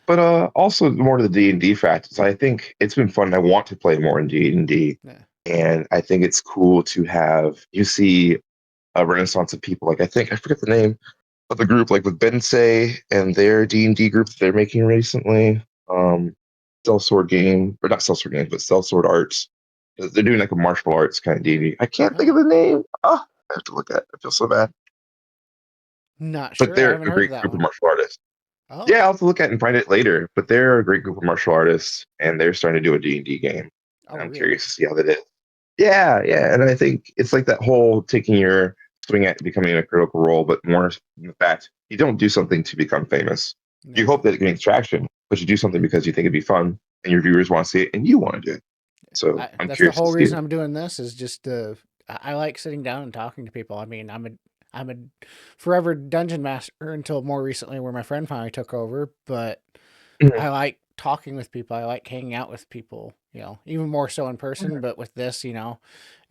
But also more to the D&D fact is I think it's been fun. I want to play more in D&D, Yeah. and I think it's cool to have you see a renaissance of people. Like I think I forget the name of the group, like with Bensei and their D&D group that they're making recently. Sellsword game or not Sellsword game, but Sellsword Arts. They're doing like a martial arts kind of D&D. I can't think of Oh, the name. Oh, I have to look at it. I feel so bad. not But sure. I they're haven't a heard of great that group of one. martial artists. Oh, Yeah, I'll have to look at it and find it later. But they're a great group of martial artists, and they're starting to do a D&D game. oh, And I'm really? curious to see how that is. Yeah, yeah, and I think it's like that whole taking your swing at becoming a critical role, but more in the fact you don't do something to become famous. You No. hope that it gains traction, but you do something because you think it'd be fun, and your viewers want to see it, and you want to do it. So I'm That's the curious to whole see reason it. I'm doing this is just I like sitting down and talking to people. I mean, I'm a forever dungeon master until more recently, where my friend finally took over. But Mhm. I like talking with people. I like hanging out with people. Even more so in person. But with this,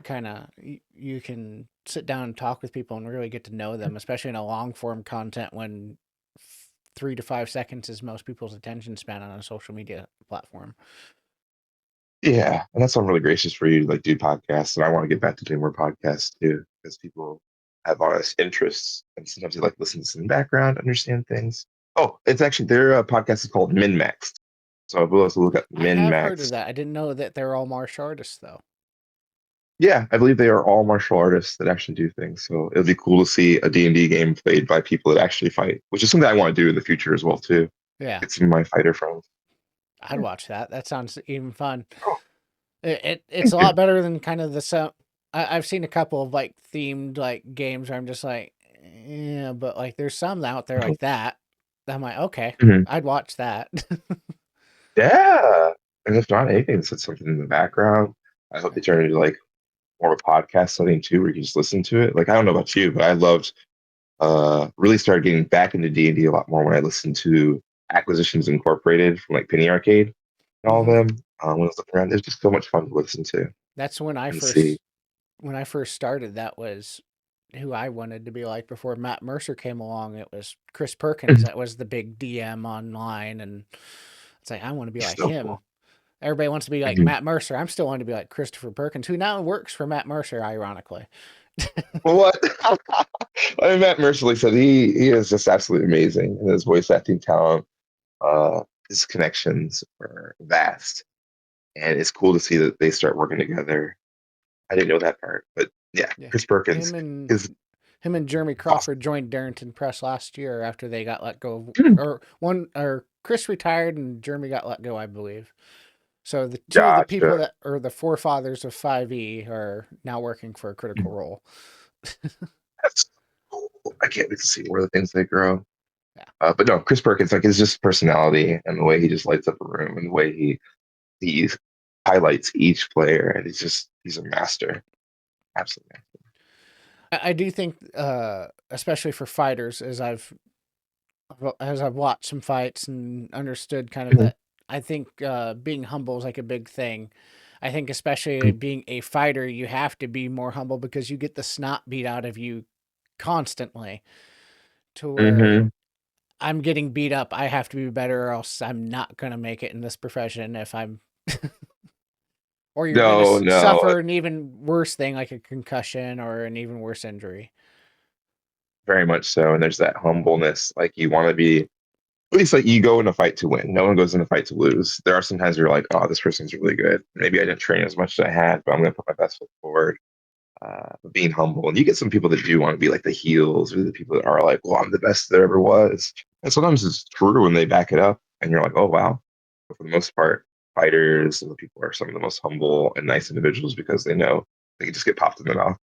kind of you can sit down and talk with people and really get to know them, especially in a long form content when 3 to 5 seconds is most people's attention span on a social media platform. Yeah, and that's why I'm really gracious for you to like do podcasts, and I want to get back to doing more podcasts too, because people have honest interests, and sometimes they like listen to some background, understand things. Oh, it's actually their podcast is called Min Maxed, so we'll also look at I Min have heard of Maxed. that. I didn't know that they're all martial artists, though. Yeah, I believe they are all martial artists that actually do things. So it would be cool to see a D&D game played by people that actually fight, which is something I want to do in the future as well too. Yeah, Get some of my fighter friends. I'd watch that. That sounds even fun. Oh, It's thank a you. lot better than kind of the some. I've seen a couple of like themed like games where I'm just like, yeah, but like there's some out there like that. I'm like, okay, Mhm. I'd watch that. Yeah. And if not anything, it's something in the background. I hope they turn it into like more of a podcast setting too, where you can just listen to it. Like I don't know about you, but I loved really started getting back into D&D a lot more when I listened to Acquisitions Incorporated from like Penny Arcade and all of hmm them. When I was looking around, it's just so much fun to listen to That's and see. when I first started. That was who I wanted to be like before Matt Mercer came along. It was Chris Perkins that was the big DM online, and it's like I want to be It's like so him. cool. Everybody wants to be like Mhm. Matt Mercer. I'm still wanting to be like Christopher Perkins, who now works for Matt Mercer, ironically. Well, what? I mean, Matt Mercilessly said he is just absolutely amazing, and his voice acting talent, his connections are vast, and it's cool to see that they start working together. I didn't know that part, but yeah, Yeah, Chris Perkins him and is him and Jeremy awesome. Crawford joined Darrington Press last year after they got let go, or Chris retired and Jeremy got let go, I believe. So the two of the people Gotcha. that are the forefathers of 5e are now working for Critical Mhm. Role. That's cool. I can't wait to see where the things they grow. Yeah, But no, Chris Perkins, like his just personality and the way he just lights up a room and the way he highlights each player, and he's a master, absolutely. I do think, especially for fighters, as I've watched some fights and understood kind of Mhm. that, I think being humble is like a big thing. I think especially being a fighter, you have to be more humble because you get the snot beat out of you constantly. To where Mhm. I'm getting beat up, I have to be better, or else I'm not gonna make it in this profession. If I'm, or you're gonna No, no, suffer an even worse thing like a concussion or an even worse injury. very much so. And there's that humbleness. Like you want to be at least like you go in a fight to win. No one goes in a fight to lose. There are some times where you're like, oh, this person's really good. Maybe I didn't train as much as I had, but I'm going to put my best foot forward. Being humble, and you get some people that do want to be like the heels, or the people that are like, well, I'm the best there ever was. And sometimes it's true when they back it up, and you're like, oh wow. But for the most part, fighters and the people are some of the most humble and nice individuals because they know they can just get popped in the mouth.